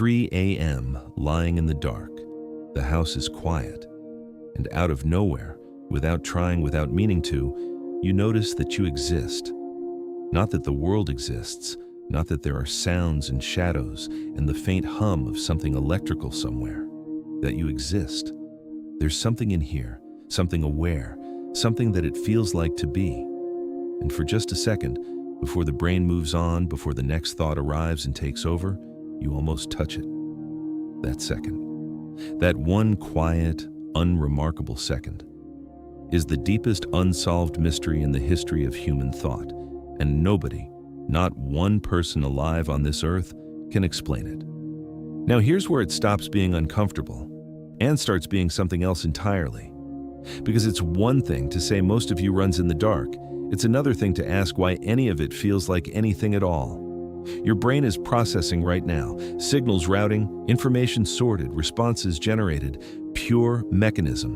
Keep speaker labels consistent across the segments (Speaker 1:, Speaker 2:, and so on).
Speaker 1: 3 a.m., lying in the dark. The house is quiet. And out of nowhere, without trying, without meaning to, you notice that you exist. Not that the world exists, not that there are sounds and shadows and the faint hum of something electrical somewhere. That you exist. There's something in here, something aware, something that it feels like to be. And for just a second, before the brain moves on, before the next thought arrives and takes over, you almost touch it. That second, that one quiet, unremarkable second, is the deepest unsolved mystery in the history of human thought, and nobody, not one person alive on this earth, can explain it. Now here's where it stops being uncomfortable and starts being something else entirely. Because it's one thing to say most of you runs in the dark, it's another thing to ask why any of it feels like anything at all. Your brain is processing right now, signals routing, information sorted, responses generated, pure mechanism.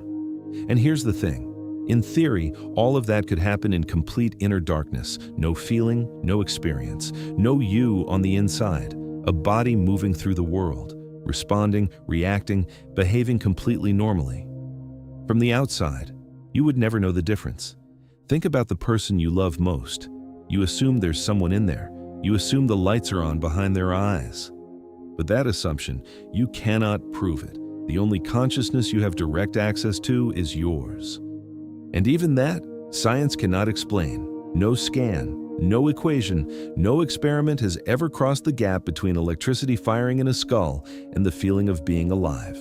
Speaker 1: And here's the thing. In theory, all of that could happen in complete inner darkness, no feeling, no experience, no you on the inside, a body moving through the world, responding, reacting, behaving completely normally. From the outside, you would never know the difference. Think about the person you love most. You assume there's someone in there. You assume the lights are on behind their eyes. But that assumption, you cannot prove it. The only consciousness you have direct access to is yours. And even that, science cannot explain. No scan, no equation, no experiment has ever crossed the gap between electricity firing in a skull and the feeling of being alive.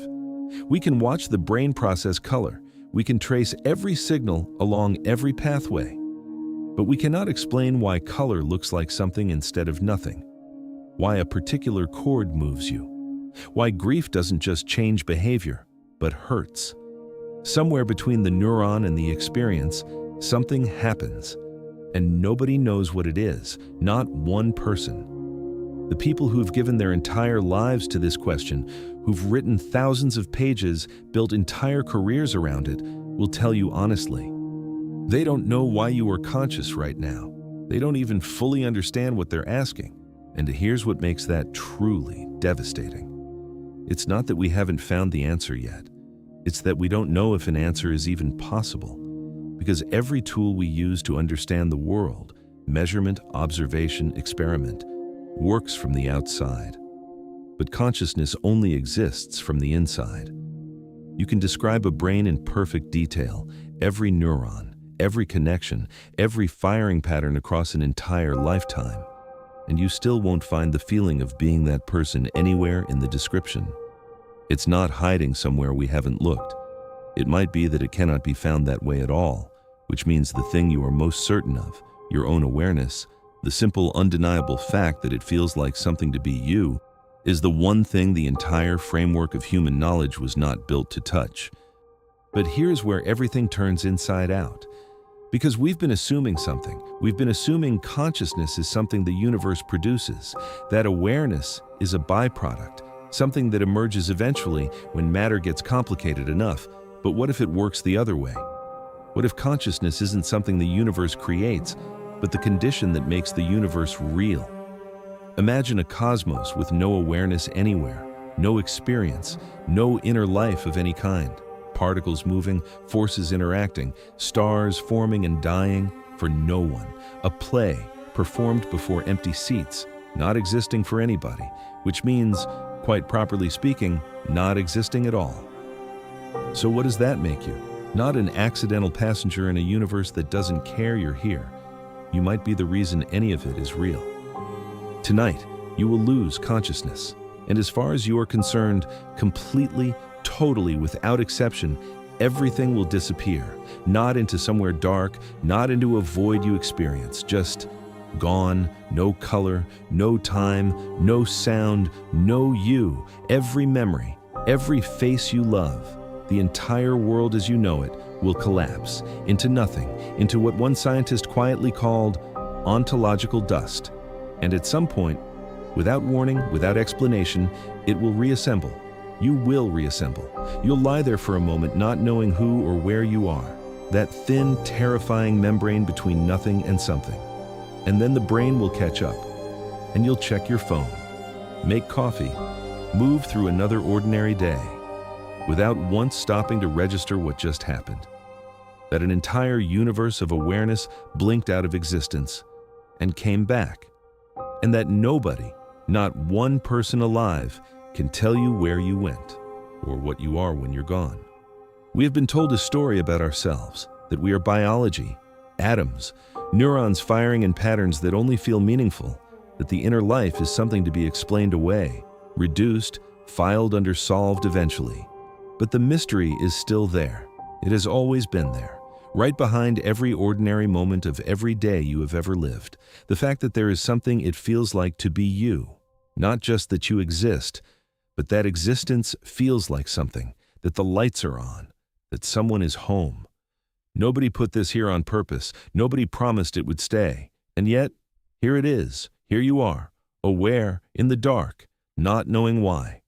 Speaker 1: We can watch the brain process color. We can trace every signal along every pathway. But we cannot explain why color looks like something instead of nothing. Why a particular chord moves you. Why grief doesn't just change behavior, but hurts. Somewhere between the neuron and the experience, something happens. And nobody knows what it is, not one person. The people who've given their entire lives to this question, who've written thousands of pages, built entire careers around it, will tell you honestly. They don't know why you are conscious right now. They don't even fully understand what they're asking. And here's what makes that truly devastating. It's not that we haven't found the answer yet. It's that we don't know if an answer is even possible. Because every tool we use to understand the world, measurement, observation, experiment, works from the outside. But consciousness only exists from the inside. You can describe a brain in perfect detail, every neuron, every connection, every firing pattern across an entire lifetime, and you still won't find the feeling of being that person anywhere in the description. It's not hiding somewhere we haven't looked. It might be that it cannot be found that way at all, which means the thing you are most certain of, your own awareness, the simple, undeniable fact that it feels like something to be you, is the one thing the entire framework of human knowledge was not built to touch. But here's where everything turns inside out. Because we've been assuming something. We've been assuming consciousness is something the universe produces, that awareness is a byproduct, something that emerges eventually when matter gets complicated enough. But what if it works the other way? What if consciousness isn't something the universe creates, but the condition that makes the universe real? Imagine a cosmos with no awareness anywhere, no experience, no inner life of any kind. Particles moving, forces interacting, stars forming and dying for no one. A play performed before empty seats, not existing for anybody, which means, quite properly speaking, not existing at all. So what does that make you? Not an accidental passenger in a universe that doesn't care you're here. You might be the reason any of it is real. Tonight, you will lose consciousness. And as far as you are concerned, completely, totally, without exception, everything will disappear. Not into somewhere dark, not into a void you experience, just gone, no color, no time, no sound, no you. Every memory, every face you love, the entire world as you know it will collapse into nothing, into what one scientist quietly called ontological dust. And at some point, without warning, without explanation, it will reassemble. You will reassemble. You'll lie there for a moment not knowing who or where you are. That thin, terrifying membrane between nothing and something. And then the brain will catch up. And you'll check your phone, make coffee, move through another ordinary day without once stopping to register what just happened. That an entire universe of awareness blinked out of existence and came back, and that nobody, not one person alive, can tell you where you went or what you are when you're gone. We have been told a story about ourselves, that we are biology, atoms, neurons firing in patterns that only feel meaningful, that the inner life is something to be explained away, reduced, filed under solved eventually. But the mystery is still there. It has always been there, right behind every ordinary moment of every day you have ever lived. The fact that there is something it feels like to be you, not just that you exist, but that existence feels like something, that the lights are on, that someone is home. Nobody put this here on purpose. Nobody promised it would stay. And yet, here it is. Here you are, aware, in the dark, not knowing why.